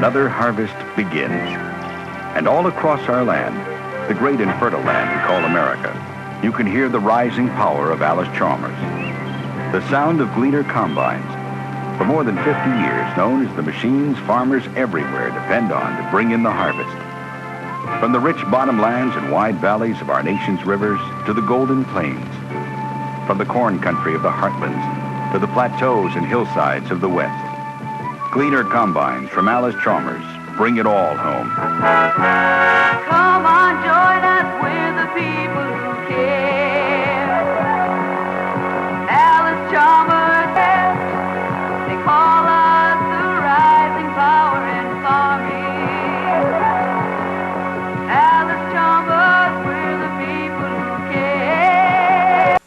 another harvest begins. And all across our land, the great and fertile land we call America, you can hear the rising power of Allis Chalmers. The sound of Gleaner Combines, for more than 50 years known as the machines farmers everywhere depend on to bring in the harvest. From the rich bottomlands and wide valleys of our nation's rivers to the golden plains, from the corn country of the heartlands to the plateaus and hillsides of the West, Gleaner Combines from Allis Chalmers bring it all home. Come on, join us, we're the people who care. Allis Chalmers, they call us the rising power in farming. Allis Chalmers, we're the people who care.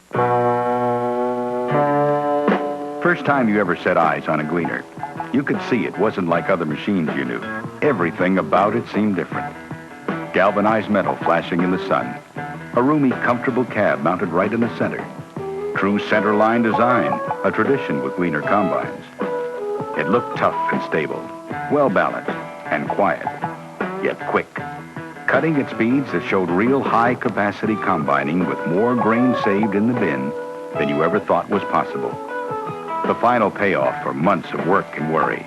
First time you ever set eyes on a Gleaner, you could see it wasn't like other machines you knew. Everything about it seemed different. Galvanized metal flashing in the sun. A roomy, comfortable cab mounted right in the center. True center-line design, a tradition with Gleaner Combines. It looked tough and stable, well-balanced and quiet, yet quick. Cutting at speeds that showed real high-capacity combining with more grain saved in the bin than you ever thought was possible. The final payoff for months of work and worry.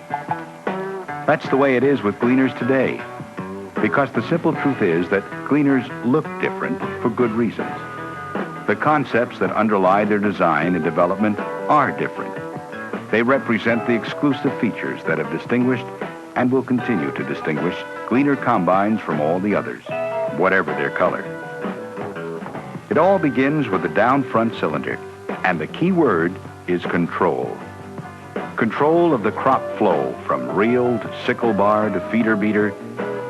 That's the way it is with Gleaners today. Because the simple truth is that Gleaners look different for good reasons. The concepts that underlie their design and development are different. They represent the exclusive features that have distinguished and will continue to distinguish Gleaner Combines from all the others, whatever their color. It all begins with the down front cylinder, and the key word is control. Control of the crop flow from reel to sickle bar to feeder beater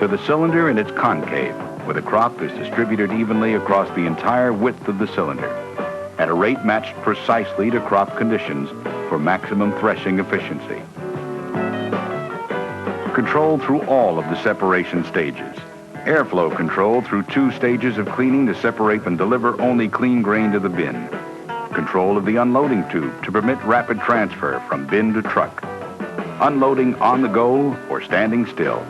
to the cylinder in its concave, where the crop is distributed evenly across the entire width of the cylinder at a rate matched precisely to crop conditions for maximum threshing efficiency. Control through all of the separation stages. Airflow control through 2 stages of cleaning to separate and deliver only clean grain to the bin. Control of the unloading tube to permit rapid transfer from bin to truck. Unloading on the go or standing still.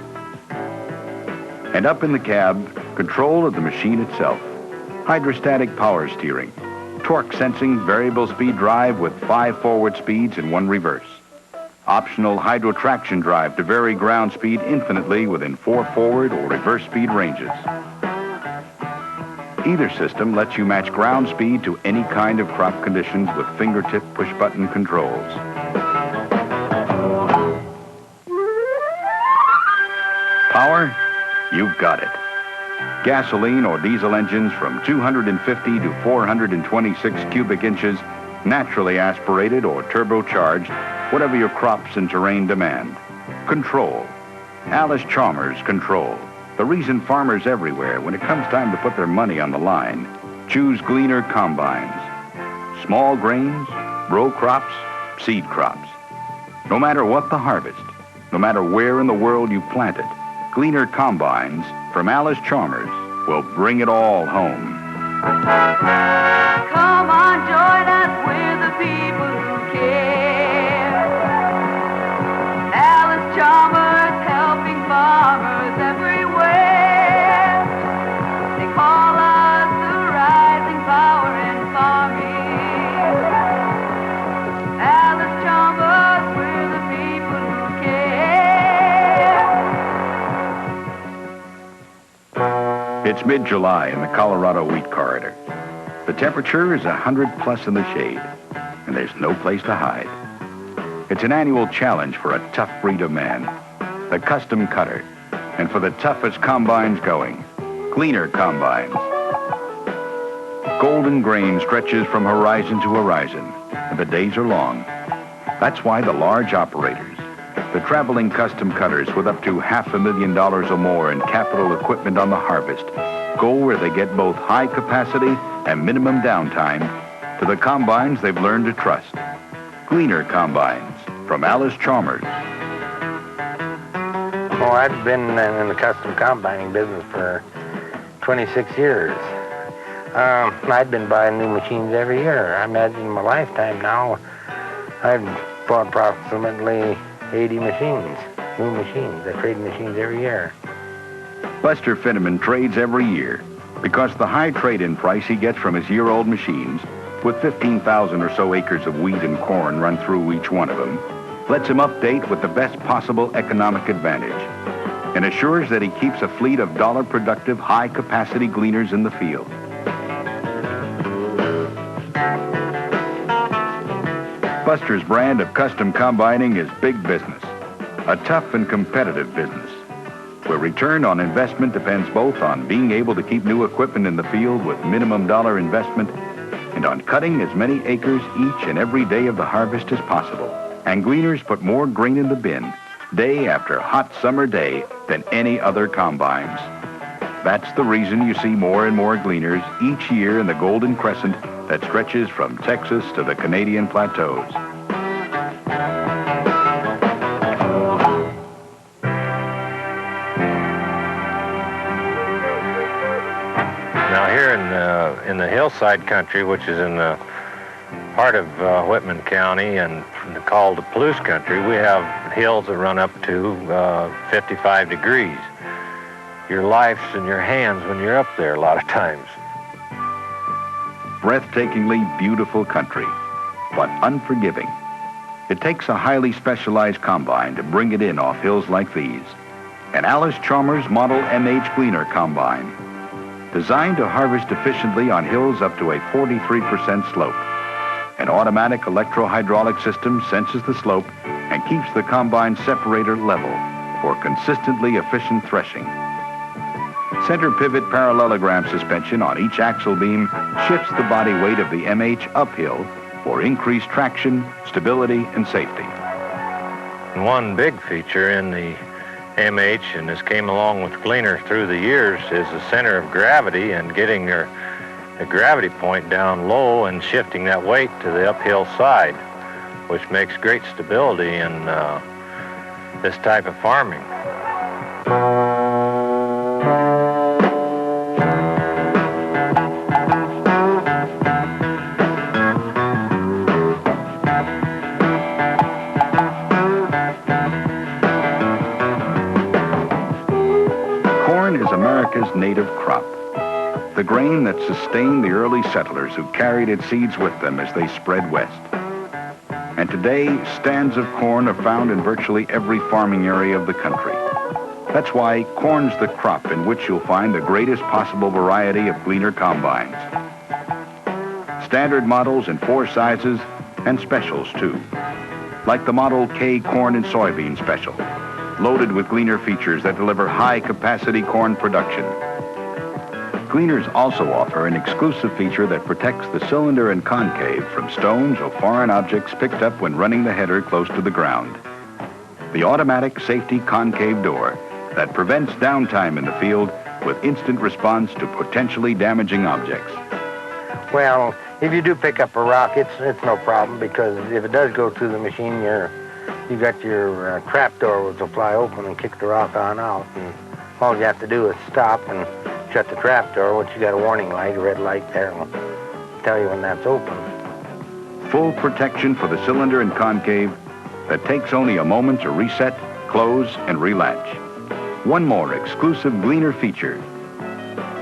And up in the cab, control of the machine itself. Hydrostatic power steering. Torque sensing variable speed drive with 5 forward speeds and 1 reverse. Optional hydrotraction drive to vary ground speed infinitely within 4 forward or reverse speed ranges. Either system lets you match ground speed to any kind of crop conditions with fingertip push-button controls. Power? You've got it. Gasoline or diesel engines from 250 to 426 cubic inches, naturally aspirated or turbocharged, whatever your crops and terrain demand. Control. Allis Chalmers Control. The reason farmers everywhere, when it comes time to put their money on the line, choose Gleaner Combines. Small grains, row crops, seed crops. No matter what the harvest, no matter where in the world you plant it, Gleaner Combines from Allis Chalmers will bring it all home. Come on, join us, we're the people who care. Allis Chalmers helping farmers everywhere. They call us the rising power in farming. Allis Chalmers, we're the people who care. It's mid-July in the Colorado wheat corridor. The temperature is 100 plus in the shade, and there's no place to hide. It's an annual challenge for a tough breed of man, the custom cutter, and for the toughest combines going, Gleaner Combines. Golden grain stretches from horizon to horizon, and the days are long. That's why the large operators, the traveling custom cutters with up to $500,000 or more in capital equipment on the harvest, go where they get both high capacity and minimum downtime to the combines they've learned to trust. Gleaner Combines from Allis Chalmers. Oh, I've been in the custom combining business for 26 years. I've been buying new machines every year. I imagine in my lifetime now, I've bought approximately 80 machines. new machines. I trade machines every year. Buster Finneman trades every year because the high trade-in price he gets from his year-old machines, with 15,000 or so acres of wheat and corn run through each one of them, lets him update with the best possible economic advantage and assures that he keeps a fleet of dollar-productive, high-capacity gleaners in the field. Buster's brand of custom combining is big business, a tough and competitive business, where return on investment depends both on being able to keep new equipment in the field with minimum dollar investment and on cutting as many acres each and every day of the harvest as possible. And gleaners put more grain in the bin day after hot summer day than any other combines. That's the reason you see more and more gleaners each year in the Golden Crescent that stretches from Texas to the Canadian plateaus. Now here in the Hillside country, which is in the part of Whitman County and called the Palouse country, we have hills that run up to 55 degrees. Your life's in your hands when you're up there a lot of times. Breathtakingly beautiful country, but unforgiving. It takes a highly specialized combine to bring it in off hills like these. An Allis Chalmers Model MH Gleaner Combine, designed to harvest efficiently on hills up to a 43% slope. An automatic electro-hydraulic system senses the slope and keeps the combine separator level for consistently efficient threshing. Center pivot parallelogram suspension on each axle beam shifts the body weight of the MH uphill for increased traction, stability, and safety. One big feature in the MH, and this came along with Gleaner through the years, is the center of gravity and getting the gravity point down low and shifting that weight to the uphill side, which makes great stability in this type of farming. Corn is America's native crop, the grain that sustained the early settlers who carried its seeds with them as they spread west. And today, stands of corn are found in virtually every farming area of the country. That's why corn's the crop in which you'll find the greatest possible variety of Gleaner combines. Standard models in 4 sizes and specials too, like the Model K corn and soybean special, loaded with Gleaner features that deliver high-capacity corn production. Gleaners also offer an exclusive feature that protects the cylinder and concave from stones or foreign objects picked up when running the header close to the ground. The automatic safety concave door that prevents downtime in the field with instant response to potentially damaging objects. Well, if you do pick up a rock, it's no problem, because if it does go through the machine, you got your trap door which will fly open and kick the rock on out, and all you have to do is stop and shut the trap door, which you got a warning light, a red light there, will tell you when that's open. Full protection for the cylinder and concave that takes only a moment to reset, close, and relatch. One more exclusive Gleaner feature,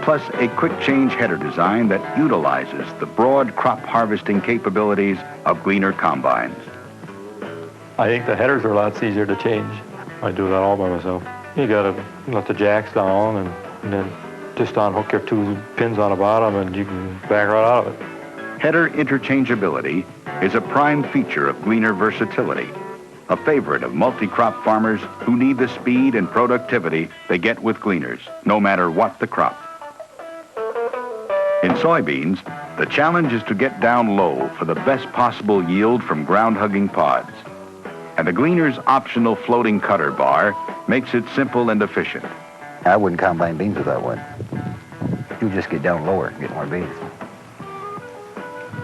plus a quick change header design that utilizes the broad crop harvesting capabilities of Gleaner combines. I think the headers are a lot easier to change. I do that all by myself. You gotta let the jacks down and then just unhook your 2 pins on the bottom and you can back right out of it. Header interchangeability is a prime feature of Gleaner versatility, a favorite of multi-crop farmers who need the speed and productivity they get with Gleaners, no matter what the crop. In soybeans, the challenge is to get down low for the best possible yield from ground-hugging pods. And the Gleaner's optional floating cutter bar makes it simple and efficient. I wouldn't combine beans with that one. You just get down lower, get more beans.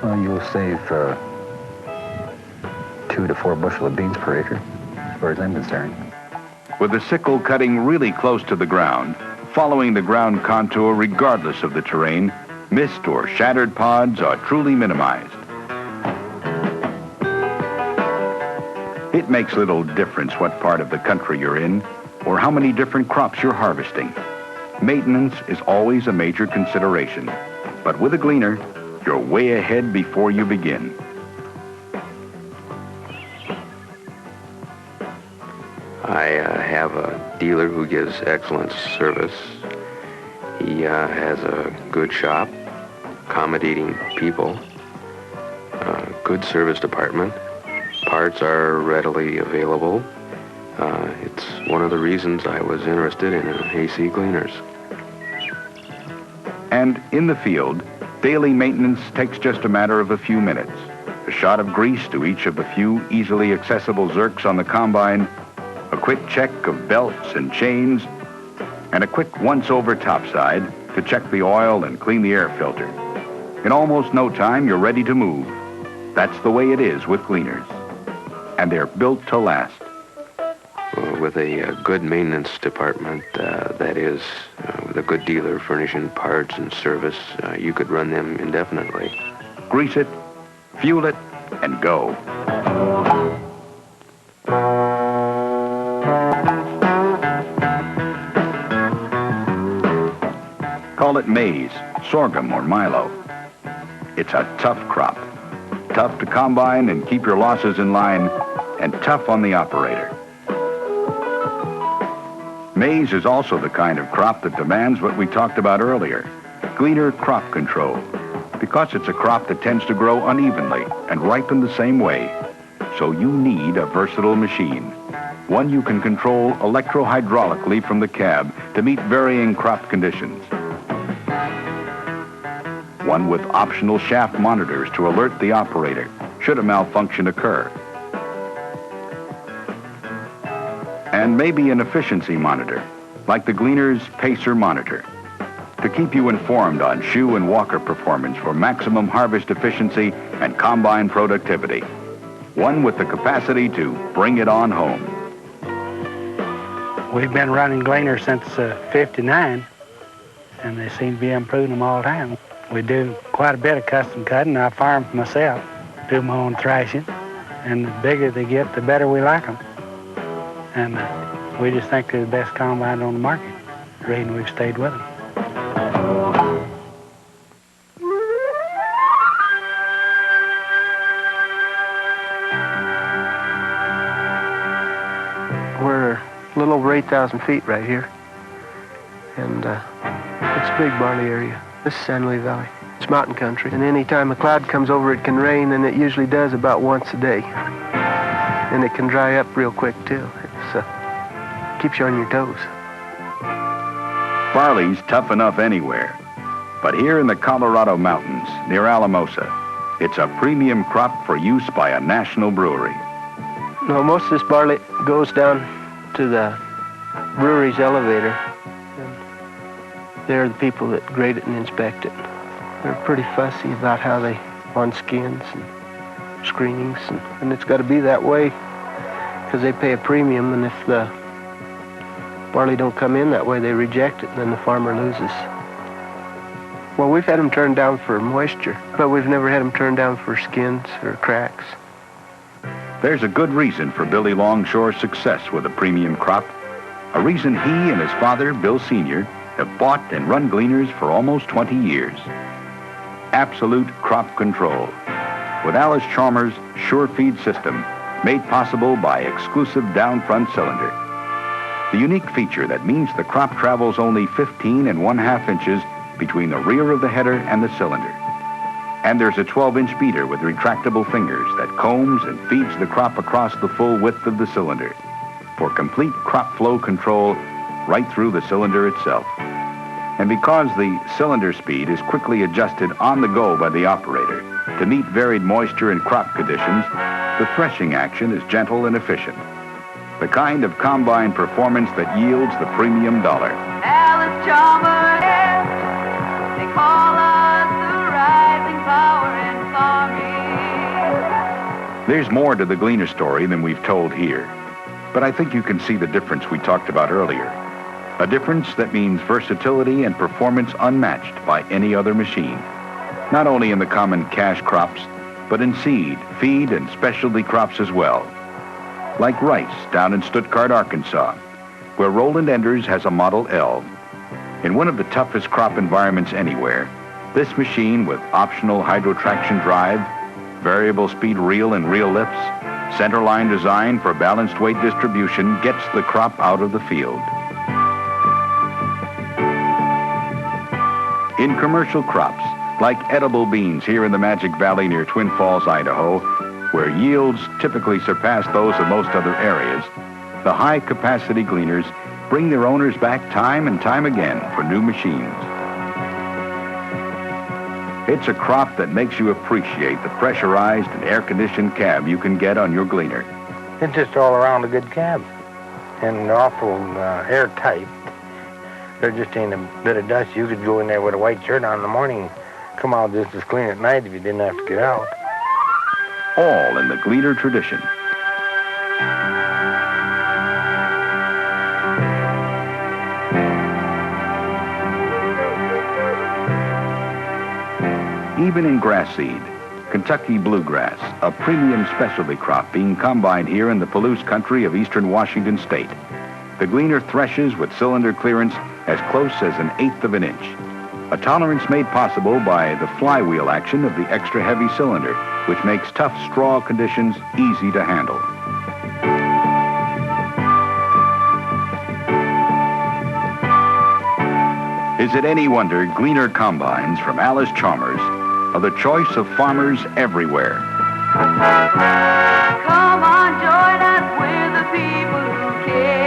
Well, you'll save 2 to 4 bushel of beans per acre, as far as I'm concerned. With the sickle cutting really close to the ground, following the ground contour regardless of the terrain, missed or shattered pods are truly minimized. It makes little difference what part of the country you're in or how many different crops you're harvesting. Maintenance is always a major consideration, but with a Gleaner, you're way ahead before you begin. I have a dealer who gives excellent service. He has a good shop, accommodating people, good service department. Parts are readily available. It's one of the reasons I was interested in AC Gleaners. And in the field, daily maintenance takes just a matter of a few minutes. A shot of grease to each of the few easily accessible zerks on the combine, a quick check of belts and chains, and a quick once-over topside to check the oil and clean the air filter. In almost no time, you're ready to move. That's the way it is with Gleaners. And they're built to last. With a good maintenance department, that is, with a good dealer furnishing parts and service, you could run them indefinitely. Grease it, fuel it, and go. Call it maize, sorghum, or milo. It's a tough crop. Tough to combine and keep your losses in line, and tough on the operator. Maize is also the kind of crop that demands what we talked about earlier, Gleaner crop control, because it's a crop that tends to grow unevenly and ripen the same way. So you need a versatile machine, one you can control electro-hydraulically from the cab to meet varying crop conditions. One with optional shaft monitors to alert the operator should a malfunction occur. And maybe an efficiency monitor, like the Gleaner's Pacer monitor, to keep you informed on shoe and walker performance for maximum harvest efficiency and combine productivity. One with the capacity to bring it on home. We've been running Gleaner since '59, and they seem to be improving them all the time. We do quite a bit of custom cutting. I farm for myself, do my own thrashing, and the bigger they get, the better we like them. And we just think they're the best combine on the market. The reason we've stayed with them. We're a little over 8,000 feet right here. And it's a big barley area. This is San Luis Valley. It's mountain country. And any time a cloud comes over, it can rain, and it usually does about once a day. And it can dry up real quick, too. It keeps you on your toes. Barley's tough enough anywhere. But here in the Colorado mountains, near Alamosa, it's a premium crop for use by a national brewery. No, most of this barley goes down to the brewery's elevator. And they're the people that grade it and inspect it. They're pretty fussy about how they on skins and screenings, and it's got to be that way because they pay a premium, and if the barley don't come in that way, they reject it, and then the farmer loses. Well, we've had them turned down for moisture, but we've never had them turned down for skins or cracks. There's a good reason for Billy Longshore's success with a premium crop, a reason he and his father, Bill Sr., have bought and run Gleaners for almost 20 years. Absolute crop control with Allis Chalmers' Sure Feed system, made possible by exclusive down front cylinder. The unique feature that means the crop travels only 15 1/2 inches between the rear of the header and the cylinder. And there's a 12-inch beater with retractable fingers that combs and feeds the crop across the full width of the cylinder for complete crop flow control right through the cylinder itself. And because the cylinder speed is quickly adjusted on the go by the operator to meet varied moisture and crop conditions, the threshing action is gentle and efficient. The kind of combine performance that yields the premium dollar. Allis Chalmers, they call us the rising power in farming. There's more to the Gleaner story than we've told here, but I think you can see the difference we talked about earlier. A difference that means versatility and performance unmatched by any other machine. Not only in the common cash crops, but in seed, feed, and specialty crops as well. like Rice down in Stuttgart, Arkansas, where Roland Enders has a Model L. In one of the toughest crop environments anywhere, this machine with optional hydrotraction drive, variable speed reel and reel lips, centerline design for balanced weight distribution gets the crop out of the field. In commercial crops, like edible beans here in the Magic Valley near Twin Falls, Idaho, where yields typically surpass those of most other areas, the high-capacity gleaners bring their owners back time and time again for new machines. It's a crop that makes you appreciate the pressurized and air-conditioned cab you can get on your gleaner. It's just all around a good cab and awful airtight. There just ain't a bit of dust. You could go in there with a white shirt on in the morning, come out just as clean at night if you didn't have to get out. All in the Gleaner tradition. Even in grass seed, Kentucky bluegrass, a premium specialty crop being combined here in the Palouse country of eastern Washington state, the Gleaner threshes with cylinder clearance as close as 1/8 of an inch. A tolerance made possible by the flywheel action of the extra heavy cylinder, which makes tough straw conditions easy to handle. Is it any wonder Gleaner Combines from Allis Chalmers are the choice of farmers everywhere? Come on, join us with the people who care.